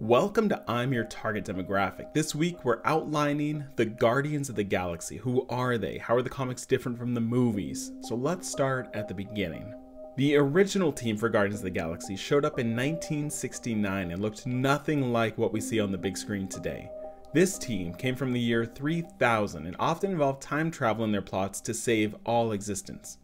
Welcome to I'm Your Target Demographic. This week we're outlining the Guardians of the Galaxy. Who are they? How are the comics different from the movies? So let's start at the beginning. The original team for Guardians of the Galaxy showed up in 1969 and looked nothing like what we see on the big screen today. This team came from the year 3000 and often involved time travel in their plots to save all existence.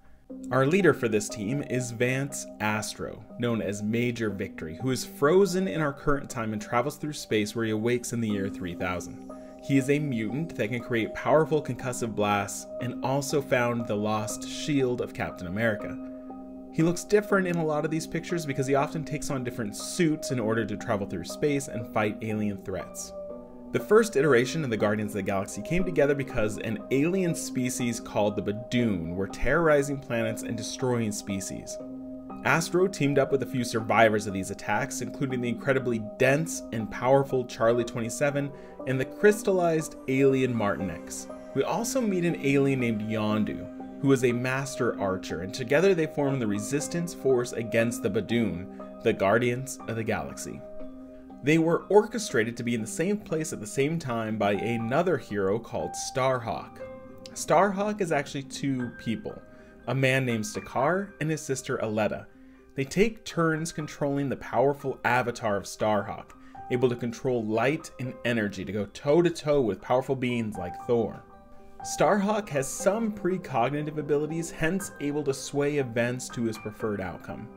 Our leader for this team is Vance Astro, known as Major Victory, who is frozen in our current time and travels through space where he awakes in the year 3000. He is a mutant that can create powerful concussive blasts and also found the lost shield of Captain America. He looks different in a lot of these pictures because he often takes on different suits in order to travel through space and fight alien threats. The first iteration of the Guardians of the Galaxy came together because an alien species called the Badoon were terrorizing planets and destroying species. Astro teamed up with a few survivors of these attacks, including the incredibly dense and powerful Charlie 27 and the crystallized alien Martin X. We also meet an alien named Yondu, who is a master archer, and together they form the resistance force against the Badoon, the Guardians of the Galaxy. They were orchestrated to be in the same place at the same time by another hero called Starhawk. Starhawk is actually two people, a man named Stakar and his sister Aletta. They take turns controlling the powerful avatar of Starhawk, able to control light and energy to go toe-to-toe with powerful beings like Thor. Starhawk has some precognitive abilities, hence able to sway events to his preferred outcome.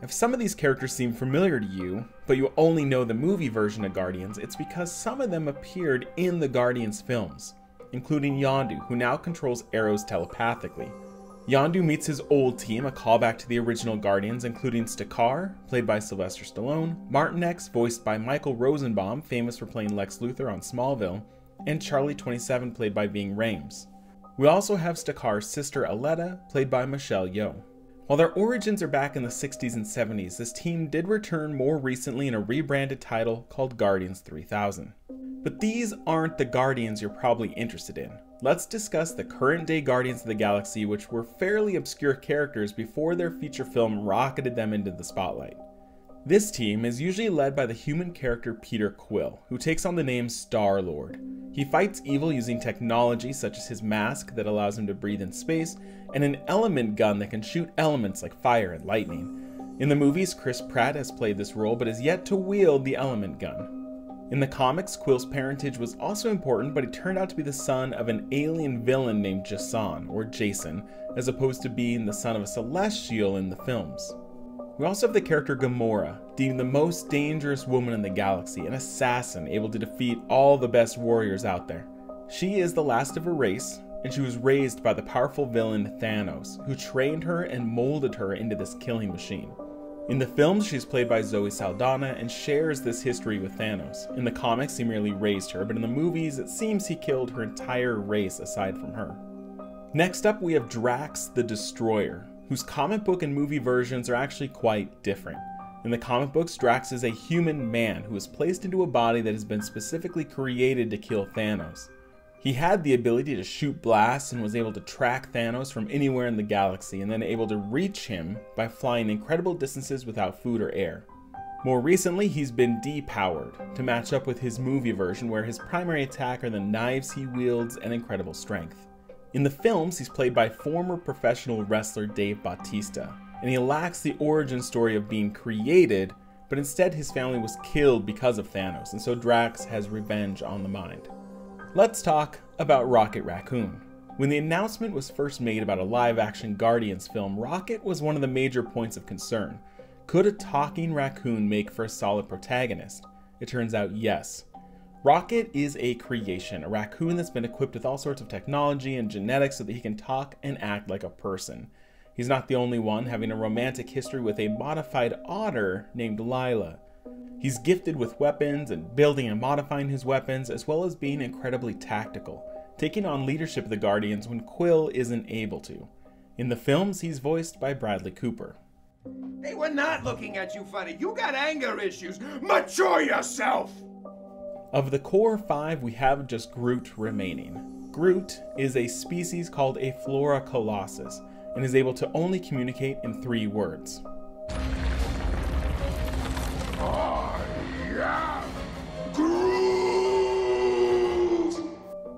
If some of these characters seem familiar to you, but you only know the movie version of Guardians, it's because some of them appeared in the Guardians films, including Yondu, who now controls arrows telepathically. Yondu meets his old team, a callback to the original Guardians, including Stakar, played by Sylvester Stallone, Martin X, voiced by Michael Rosenbaum, famous for playing Lex Luthor on Smallville, and Charlie 27, played by Ving Rhames. We also have Stakar's sister Aletta, played by Michelle Yeoh. While their origins are back in the 60s and 70s, this team did return more recently in a rebranded title called Guardians 3000. But these aren't the Guardians you're probably interested in. Let's discuss the current day Guardians of the Galaxy, which were fairly obscure characters before their feature film rocketed them into the spotlight. This team is usually led by the human character Peter Quill, who takes on the name Star-Lord. He fights evil using technology such as his mask that allows him to breathe in space, and an element gun that can shoot elements like fire and lightning. In the movies, Chris Pratt has played this role but has yet to wield the element gun. In the comics, Quill's parentage was also important, but he turned out to be the son of an alien villain named Jason, or Jason, as opposed to being the son of a Celestial in the films. We also have the character Gamora, deemed the most dangerous woman in the galaxy, an assassin able to defeat all the best warriors out there. She is the last of her race, and she was raised by the powerful villain Thanos, who trained her and molded her into this killing machine. In the films, she's played by Zoe Saldana and shares this history with Thanos. In the comics, he merely raised her, but in the movies, it seems he killed her entire race aside from her. Next up, we have Drax the Destroyer, whose comic book and movie versions are actually quite different. In the comic books, Drax is a human man who is placed into a body that has been specifically created to kill Thanos. He had the ability to shoot blasts and was able to track Thanos from anywhere in the galaxy, and then able to reach him by flying incredible distances without food or air. More recently, he's been depowered to match up with his movie version, where his primary attack are the knives he wields and incredible strength. In the films, he's played by former professional wrestler Dave Bautista, and he lacks the origin story of being created, but instead his family was killed because of Thanos, and so Drax has revenge on the mind. Let's talk about Rocket Raccoon. When the announcement was first made about a live-action Guardians film, Rocket was one of the major points of concern. Could a talking raccoon make for a solid protagonist? It turns out yes. Rocket is a creation, a raccoon that's been equipped with all sorts of technology and genetics so that he can talk and act like a person. He's not the only one, having a romantic history with a modified otter named Lila. He's gifted with weapons and building and modifying his weapons, as well as being incredibly tactical, taking on leadership of the Guardians when Quill isn't able to. In the films, he's voiced by Bradley Cooper. They were not looking at you funny. You got anger issues. Mature yourself! Of the core five, we have just Groot remaining. Groot is a species called a Flora Colossus and is able to only communicate in 3 words. Oh, yeah!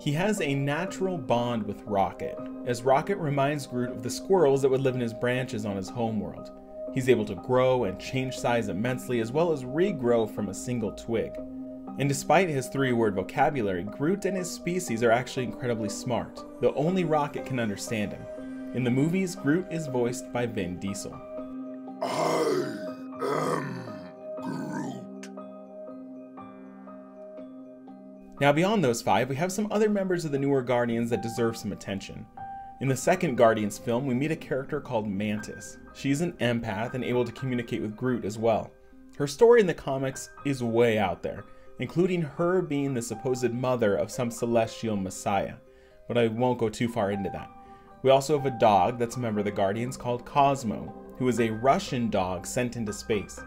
He has a natural bond with Rocket, as Rocket reminds Groot of the squirrels that would live in his branches on his homeworld. He's able to grow and change size immensely, as well as regrow from a single twig. And despite his 3-word vocabulary, Groot and his species are actually incredibly smart, though only Rocket can understand him. In the movies, Groot is voiced by Vin Diesel. I am Groot. Now beyond those 5, we have some other members of the newer Guardians that deserve some attention. In the second Guardians film, we meet a character called Mantis. She's an empath and able to communicate with Groot as well. Her story in the comics is way out there, including her being the supposed mother of some celestial messiah, but I won't go too far into that. We also have a dog that's a member of the Guardians called Cosmo, who is a Russian dog sent into space.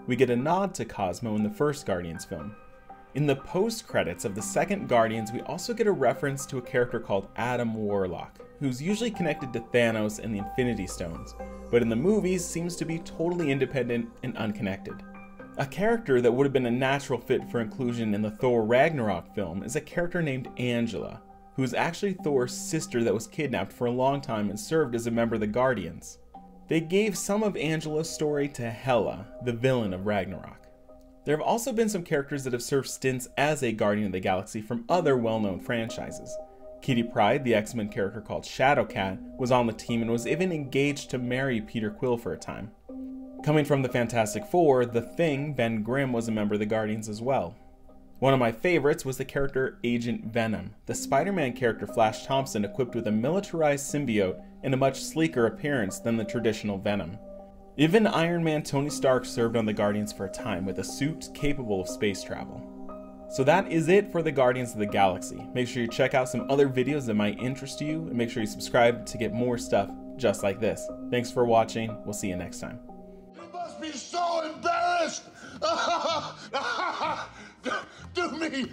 We get a nod to Cosmo in the first Guardians film. In the post-credits of the second Guardians, we also get a reference to a character called Adam Warlock, who's usually connected to Thanos and the Infinity Stones, but in the movies seems to be totally independent and unconnected. A character that would have been a natural fit for inclusion in the Thor Ragnarok film is a character named Angela, who is actually Thor's sister that was kidnapped for a long time and served as a member of the Guardians. They gave some of Angela's story to Hela, the villain of Ragnarok. There have also been some characters that have served stints as a Guardian of the Galaxy from other well-known franchises. Kitty Pryde, the X-Men character called Shadowcat, was on the team and was even engaged to marry Peter Quill for a time. Coming from the Fantastic Four, The Thing, Ben Grimm, was a member of the Guardians as well. One of my favorites was the character Agent Venom, the Spider-Man character Flash Thompson equipped with a militarized symbiote and a much sleeker appearance than the traditional Venom. Even Iron Man Tony Stark served on the Guardians for a time with a suit capable of space travel. So that is it for the Guardians of the Galaxy. Make sure you check out some other videos that might interest you, and make sure you subscribe to get more stuff just like this. Thanks for watching. We'll see you next time. You must be so embarrassed! Do me!